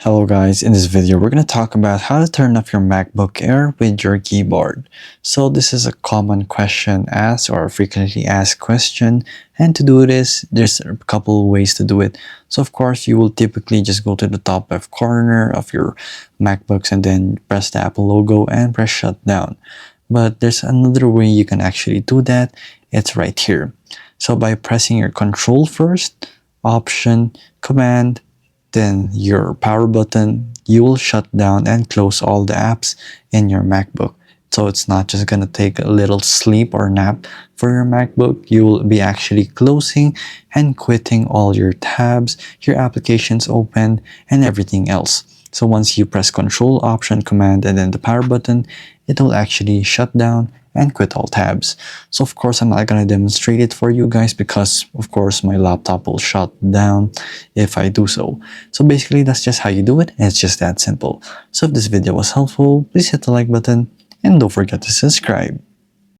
Hello guys, in this video we're going to talk about how to turn off your MacBook Air with your keyboard. So this is a common question asked or a frequently asked question, and to do this there's a couple ways to do it. So of course you will typically just go to the top left corner of your MacBooks and then press the Apple logo and press shutdown. But there's another way you can actually do that. It's right here. So by pressing your control first, option, command, then your power button, you will shut down and close all the apps in your MacBook. So it's not just gonna take a little sleep or nap for your MacBook. You will be actually closing and quitting all your tabs, your applications open, and everything else. So once you press Control, Option, Command, and then the power button, it will actually shut down and quit all tabs. So of course I'm not gonna demonstrate it for you guys because of course my laptop will shut down if I do so. So basically that's just how you do it, and it's just that simple. So if this video was helpful, please hit the like button and don't forget to subscribe.